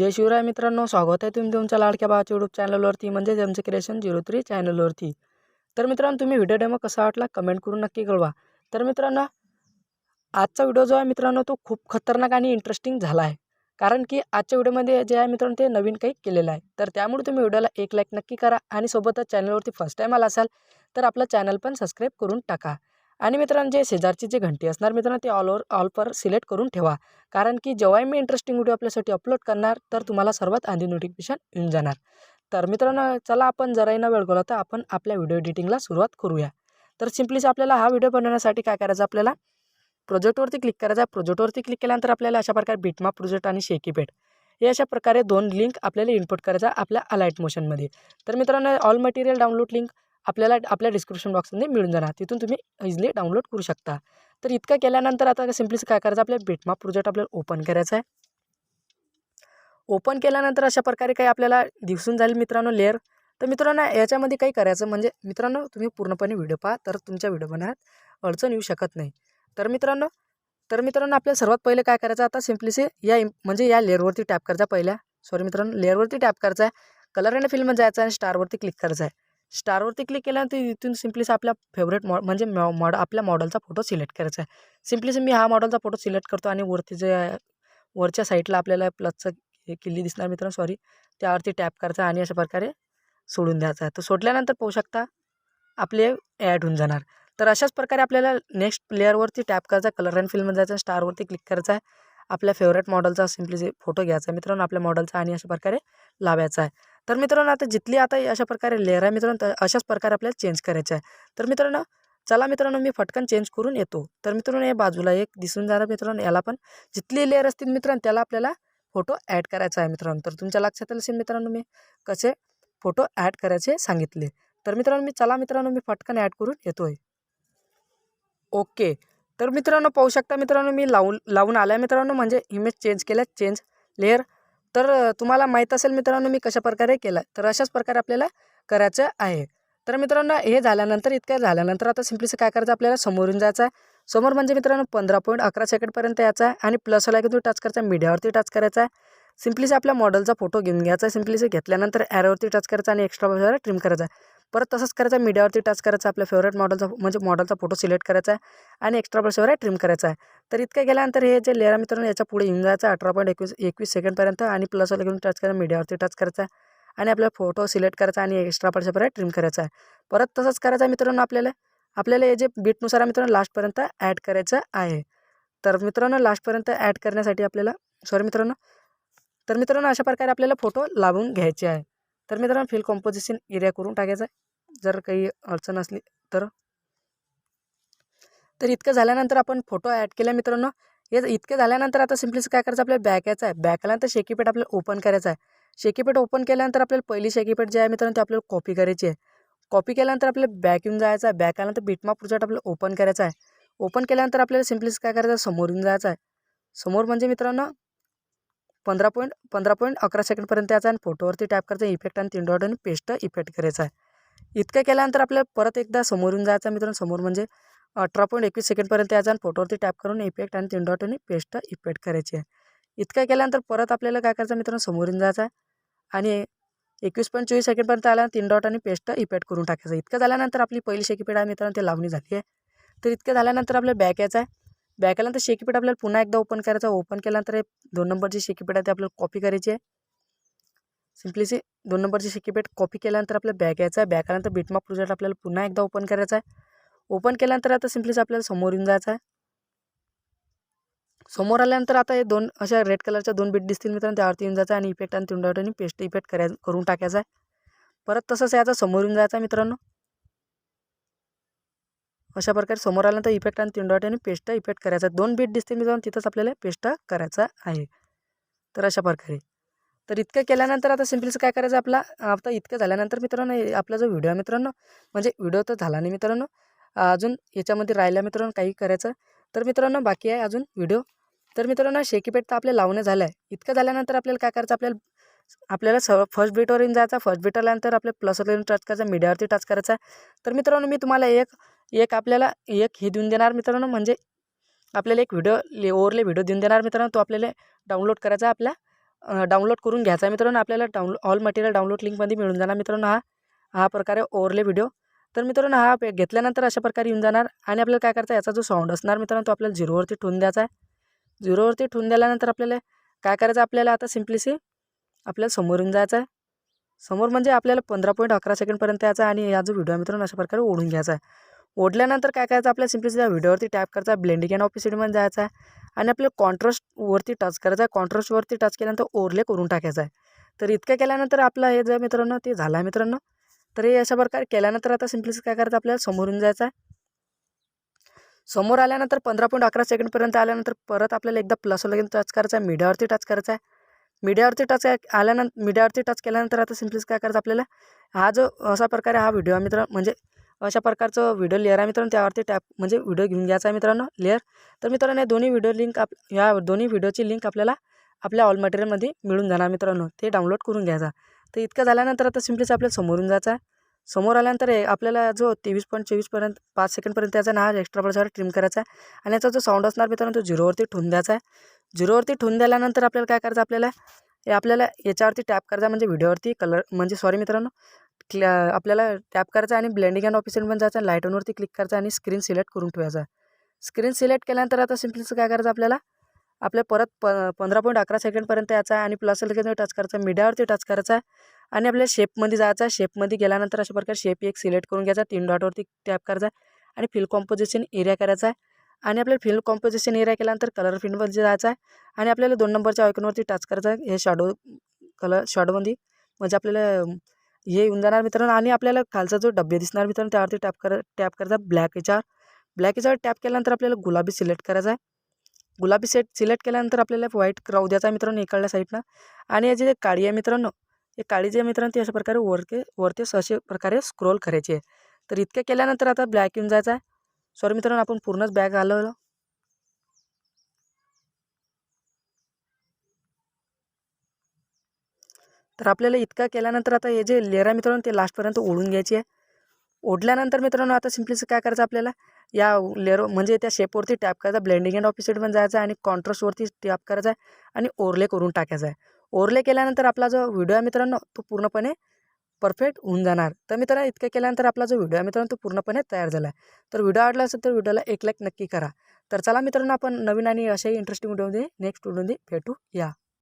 जय शिवराय मित्रांनो, स्वागत आहे तुम्ही तुमच्या लाडक्या भावाच्या यूट्यूब चॅनलवरती म्हणजेच एमचे क्रिएशन 03 चॅनलवरती। तर मित्रांनो, तुम्ही व्हिडिओ डेमो कसा वाटला कमेंट करून नक्की कळवा। तर मित्रांनो, आजचा व्हिडिओ जो आहे मित्रांनो तो खूप खतरनाक आणि इंटरेस्टिंग झाला आहे, कारण की आजच्या व्हिडिओमध्ये जे आहे मित्रांनो ते नवीन काही केलेलं आहे। तर त्यामुळे तुम्ही व्हिडिओला एक लाईक नक्की करा आणि सोबतच चॅनलवरती फर्स्ट टाइम आला असाल तर आपलं चॅनल पण सबस्क्राईब करून टाका। आणि मित्रांनो, जे शेजारची जी घंटी असणार मित्रांनो ते ऑल पर सिलेक्ट करून ठेवा, कारण की जेव्हाही मी इंटरेस्टिंग व्हिडिओ आपल्यासाठी अपलोड करणार तर तुम्हाला सर्वात आधी नोटिफिकेशन येऊन जाणार। तर मित्रांनो, चला आपण जराही न वेळ घालवता आपण आपल्या व्हिडिओ एडिटिंगला सुरुवात करूया। तर सिम्पलीच आपल्याला हा व्हिडिओ बनवण्यासाठी काय करायचं, आपल्याला प्रोजेक्टवरती क्लिक करायचं आहे। प्रोजेक्टवरती क्लिक केल्यानंतर आपल्याला अशा प्रकारे बिटमॅप प्रोजेक्ट आणि शेकीपॅड हे अशा प्रकारे दोन लिंक आपल्याला इनपुट करायचा आपल्या अलाइट मोशनमध्ये। तर मित्रांनो, ऑल मटेरियल डाउनलोड लिंक आपल्याला आपल्या डिस्क्रिप्शन बॉक्समध्ये मिळून जाणार, तिथून तुम्ही इझिली डाउनलोड करू शकता। तर इतकं केल्यानंतर आता सिम्पलीच काय करायचं, आपल्या बिटमॅप प्रोजेक्ट आपल्याला ओपन करायचा आहे। ओपन केल्यानंतर अशा प्रकारे काही आपल्याला दिसून जाईल मित्रांनो लेअर। तर मित्रांनो, याच्यामध्ये काही करायचं म्हणजे मित्रांनो तुम्ही पूर्णपणे व्हिडिओ पहा, तर तुमच्या व्हिडिओ बनवण्यात अडचण येऊ शकत नाही। तर मित्रांनो आपल्याला सर्वात पहिले काय करायचं, आता सिम्पलीचे या लेअरवरती टॅप करायचा। पहिल्या लेअरवरती टॅप करायचा आहे, कलर अँड फिलमध्ये जायचं आहे, स्टारवरती क्लिक करायचं आहे। स्टारवरती क्लिक केल्यानंतर इथून सिम्पलीच आपल्या फेवरेट आपल्या मॉडेलचा फोटो सिलेक्ट करायचा आहे। सिम्पलीच मी हा मॉडेलचा फोटो सिलेक्ट करतो आणि वरती जे वरच्या साईडला आपल्याला प्लसचं हे किल्ली दिसणार मित्रांनो, सॉरी, त्यावरती टॅप करायचा आणि अशा प्रकारे सोडून द्यायचा आहे। तर सोडल्यानंतर पाहू शकता आपले ॲड होऊन जाणार। तर अशाच प्रकारे आपल्याला नेक्स्ट लेअरवरती टॅप करायचा, कलर अँड फिलमध्ये जायचं, स्टारवरती क्लिक करायचा आहे, आपल्या फेवरेट मॉडेलचा सिम्पली फोटो घ्यायचा मित्रांनो आपल्या मॉडेलचा आणि अशा प्रकारे लावायचा आहे। तर मित्रांनो, आता अशा प्रकारे लेअर आहे मित्रांनो, तर अशाच प्रकारे आपल्याला चेंज करायचं आहे। तर मित्रांनो, चला मित्रांनो मी फटकन चेंज करून येतो। तर मित्रांनो, या बाजूला एक दिसून जाणार मित्रांनो, याला पण जिथली लेअर असतील मित्रांनो त्याला आपल्याला फोटो ॲड करायचा आहे मित्रांनो। तर तुमच्या लक्षात असेल मित्रांनो मी कसे फोटो ॲड करायचे सांगितले। तर मित्रांनो मी फटकन ॲड करून येतोय। ओके, तर मित्रांनो पाहू शकता मित्रांनो मी लावून आला आहे मित्रांनो, म्हणजे इमेज चेंज केल्या, चेंज लेअर। तर तुम्हाला माहीत असेल मित्रांनो मी कशा प्रकारे केला, तर अशाच प्रकारे आपल्याला करायचं आहे। तर मित्रांनो, हे झाल्यानंतर इतकं झाल्यानंतर आता सिम्पलीच काय करायचं, आपल्याला समोरून जायचं आहे। समोर म्हणजे मित्रांनो 15.11 सेकंडपर्यंत यायचा आहे आणि प्लसला की तुम्ही टच करायचा, मीडियावरती टच करायचा आहे। सिम्पलीच आपल्या मॉडेलचा फोटो घेऊन घ्यायचा आहे। सिम्पलीच घेतल्यानंतर ॲरोवरती टच करायचा आणि एक्स्ट्रा बाजूला ट्रिम करायचा आहे। परत तसंच करायचं, मीडियावरती टच करायचा, आपल्या फेवरेट मॉडेलचा फोटो सिलेक्ट करायचा आहे आणि एक्स्ट्रा बाजूला ट्रिम करायचा आहे। तर इतकं केल्यानंतर हे जे लेअर मित्रांनो याच्या पुढे येऊन जायचं 18.21 सेकंडपर्यंत आणि प्लसला घेऊन टच करायचं, मीडियावरती टच करायचा आणि आपला फोटो सिलेक्ट करायचा आणि एक्स्ट्रा बाजूला ट्रिम करायचा आहे। परत तसंच करायचं मित्रांनो, आपल्याला हे जे बीटनुसार मित्रांनो लास्टपर्यंत ॲड करायचं आहे। तर मित्रांनो, लास्टपर्यंत ॲड करण्यासाठी आपल्याला अशा प्रकारे आपल्याला फोटो लावून घ्यायचे आहे। तर मित्रांनो, फिल कॉम्पोजिशन एरिया करून टाकायचा आहे जर काही अडचण असली तर। इतकं झाल्यानंतर आपण फोटो ॲड केला मित्रांनो। हे इतकं झाल्यानंतर आता सिम्पलीच काय करायचं, आपल्याला बॅक यायचं आहे। बॅक आल्यानंतर शेकीपॅड आपल्याला ओपन करायचा आहे। शेकीपॅड ओपन केल्यानंतर आपल्याला पहिली शेकीपॅड जे आहे मित्रांनो ते आपल्याला कॉपी करायची आहे। कॉपी केल्यानंतर आपल्याला बॅक येऊन जायचं आहे। बॅक आल्यानंतर बिटमॅप प्रोजेक्ट आपल्याला ओपन करायचा आहे। ओपन केल्यानंतर आपल्याला सिम्पलीच काय करायचं, समोर येऊन जायचं आहे। समोर म्हणजे मित्रांनो 15.11 सेकंडपर्यंत यायचा आणि फोटोवरती टॅप करायचा, इफेक्ट आणि 3 डॉट आणि पेस्ट इफेक्ट करायचा आहे। इतकं केल्यानंतर आपल्याला परत एकदा समोरून जायचं मित्रांनो। समोर म्हणजे 18.21 सेकंडपर्यंत यायचा आणि फोटोवरती टॅप करून इफेक्ट आणि 3 डॉट आणि पेस्ट इफेक्ट करायची आहे। इतकं केल्यानंतर परत आपल्याला काय करायचं मित्रांनो, समोरून जायचं आहे आणि 21.24 सेकंडपर्यंत आला 3 डॉट आणि पेस्ट इफेक्ट करून टाकायचं। इतकं झाल्यानंतर आपली पहिली शेकीपॅड आहे मित्रांनो ते लावणी झाली आहे। तर इतकं झाल्यानंतर आपल्याला बॅक यायचं आहे। बॅक आल्यानंतर शेकीपॅड आपल्याला पुन्हा एकदा ओपन करायचा। ओपन केल्यानंतर 2 नंबरची शेकीपॅड आहे ते आपल्याला कॉपी करायची आहे। सिम्पलीची 2 नंबरची शेकीपॅड कॉपी केल्यानंतर आपल्याला बॅक यायचा आहे। बॅक आल्यानंतर बिटमॅप प्रोजेक्ट आपल्याला पुन्हा एकदा ओपन करायचा आहे। ओपन केल्यानंतर आता सिम्पलीच आपल्याला समोर येऊन जायचं आहे। समोर आल्यानंतर आता हे दोन अशा रेड कलरच्या 2 बीट दिसतील मित्रांनो, त्यावरती येऊन जायचं आणि इफेक्ट आणि 3 डॉट आणि पेस्ट इफेक्ट करून टाकायचा आहे। परत तसंच याचा समोर येऊन जायचा मित्रांनो। अशा प्रकारे समोर आल्यानंतर इफेक्ट आणि 3 डॉट आणि पेस्ट इफेक्ट करायचा। 2 बीट दिसते मित्रांनो, तिथंच आपल्याला पेस्ट करायचा आहे। तर अशा प्रकारे तर इतकं केल्यानंतर आता सिम्पलीच काय करायचं, आता इतकं झाल्यानंतर मित्रांनो आपला जो व्हिडिओ मित्रांनो, म्हणजे व्हिडिओ तर झाला नाही मित्रांनो, अजून याच्यामध्ये राहिल्या मित्रांनो काही करायचं। तर मित्रांनो बाकी आहे अजून व्हिडिओ। तर मित्रांनो, शेकीपॅड तर आपल्या लावणं झालं आहे। इतकं झाल्यानंतर आपल्याला काय करायचं, आपल्याला फर्स्ट बीटवर येऊन जायचा। फर्स्ट बीट आल्यानंतर आपल्या प्लसवर येऊन टच करायचा, मीडियावरती टच करायचा। तर मित्रांनो, मी तुम्हाला आपल्याला एक हे देऊन देणार मित्रांनो, म्हणजे आपल्याला एक ओव्हरले व्हिडिओ देऊन देणार मित्रांनो, तो आपल्याला डाउनलोड करायचा आपल्या डाउनलोड करून घ्यायचा आहे मित्रांनो. आपल्याला ऑल मटेरियल डाउनलोड लिंकमध्ये मिळून जाणार मित्रांनो हा प्रकारे ओव्हरले व्हिडिओ. तर मित्रांनो घेतल्यानंतर अशा प्रकारे येऊन जाणार आणि आपल्याला काय करायचं, याचा जो साऊंड असणार मित्रांनो तो आपल्याला 0वरती ठेवून द्यायचा आहे. 0वरती ठेवून दिल्यानंतर आपल्याला काय करायचं, आपल्याला आता सिम्पलीसी आपल्याला समोर येऊन जायचं आहे. समोर म्हणजे आपल्याला 15.11 सेकंडपर्यंत यायचा आणि हा जो व्हिडिओ मित्रांनो अशा प्रकारे ओढून घ्यायचा आहे. ओढल्यानंतर काय करायचं, आपल्याला सिम्पली त्या व्हिडिओवरती टॅप करायचा, ब्लेंडिंग अँड ऑपेसिटीमध्ये जायचं आहे आणि आपल्याला कॉन्ट्रास्टवरती टच करायचं आहे. कॉन्ट्रास्टवरती टच केल्यानंतर ओव्हरले करून टाकायचं आहे. तर इतकं केल्यानंतर आपलं हे जे मित्रांनो ते झालं आहे मित्रांनो. तर हे अशा प्रकारे केल्यानंतर आता सिम्पली काय करायचं, आपल्याला समोरून जायचं आहे. समोर आल्यानंतर 15.11 सेकंडपर्यंत आल्यानंतर परत आपल्याला एकदा प्लस लगेच टच करायचं आहे, मीडियावरती टच करायचं आहे. मीडियावरती टच केल्यानंतर आता सिम्पलीच काय करायचं, आपल्याला हा जो अशा प्रकारे हा व्हिडिओ मित्र म्हणजे अशा प्रकारचं व्हिडिओ लेअर आहे मित्रांनो, त्यावरती टॅप म्हणजे व्हिडिओ घेऊन घ्यायचा आहे मित्रांनो लेअर. तर मित्रांनो दोन्ही व्हिडिओ लिंक ह्या दोन्ही व्हिडिओची लिंक आपल्याला आपल्या ऑल मटेरियलमध्ये मिळून जाणार मित्रांनो, ते डाउनलोड करून घ्यायचा. तर इतकं झाल्यानंतर आता सिम्पलीच आपल्याला समोरून जायचं आहे. समोर आल्यानंतर आपल्याला जो 23.24 5 सेकंडपर्यंत त्याचा हा एक्स्ट्रा पल्सवर ट्रिम करायचा आहे आणि याचा जो साऊंड असणार मित्रांनो तो 0वरती ठेवून द्यायचा आहे. 0वरती ठेवून दिल्यानंतर आपल्याला काय करायचं, आपल्याला याच्यावरती टॅप करायचा म्हणजे व्हिडिओवरती कलर म्हणजे सॉरी मित्रांनो आपल्याला टॅप करायचा आणि ब्लेंडिंग अँड ऑपेसिटीमध्ये जायचं, लाईट ऑनवरती क्लिक करायचं आणि स्क्रीन सिलेक्ट करून ठेवायचा. स्क्रीन सिलेक्ट केल्यानंतर आता सिम्पलीच काय करायचं, आपल्या परत 15.11 सेकंडपर्यंत यायचा आहे आणि प्लस टच करायचा, मीडियावरती टच करायचा आहे आणि आपल्या शेपमध्ये जायचं आहे. शेपमध्ये गेल्यानंतर अशा प्रकारे शेप एक सिलेक्ट करून घ्यायचा, 3 डॉटवरती टॅप करायचा आणि फिल कॉम्पोजिशन एरिया करायचा आहे आणि आपल्याला फिल कॉम्पोजिशन एरिया केल्यानंतर कलर फील्डमध्ये जायचं आहे आणि आपल्याला 2 नंबरच्या आयकॉनवरती टच करायचं आहे. हे शॅडोमध्ये म्हणजे आपल्याला हे येऊन जाणार मित्रांनो आणि आपल्याला खालचा जो डब्बे दिसणार मित्रांनो त्यावरती टॅप करायचा ब्लॅक याच्यावर टॅप केल्यानंतर आपल्याला गुलाबी सिलेक्ट करायचा आहे. गुलाबी सिलेक्ट केल्यानंतर आपल्याला व्हाईट राहू द्यायचा आहे मित्रांनो इकडल्या साईडनं आणि याची जे काळी आहे मित्रांनो, हे काळी जे मित्रांनो ती अशा प्रकारे वरती अशा प्रकारे स्क्रोल करायची आहे. तर इतकं केल्यानंतर आता ब्लॅक येऊन जायचा आहे. सॉरी मित्रांनो आपण पूर्णच बॅग आलो. तर आपल्याला इतका केल्यानंतर आता हे जे लेअर आहे मित्रांनो ते लास्टपर्यंत ओढून घ्यायची आहे. ओढल्यानंतर मित्रांनो आता सिम्पलीच काय करायचं, आपल्याला या लेअर म्हणजे त्या शेपवरती टॅप करायचा, ब्लेंडिंग अँड ऑपेसिटीमध्ये जायचं आणि कॉन्ट्रास्टवरती टॅप करायचा आहे आणि ओव्हरले करून टाकायचा आहे. ओव्हरले केल्यानंतर आपला जो व्हिडिओ आहे मित्रांनो तो पूर्णपणे परफेक्ट होऊन जाणार. तर मित्रांनो इतकं केल्यानंतर आपला जो व्हिडिओ आहे मित्रांनो तो पूर्णपणे तयार झाला आहे. तर व्हिडिओ आवडला असेल तर व्हिडिओला एक लाईक नक्की करा. तर चला मित्रांनो आपण नवीन आणि अशाही इंटरेस्टिंग व्हिडिओमध्ये नेक्स्ट व्हिडिओमध्ये भेटू या.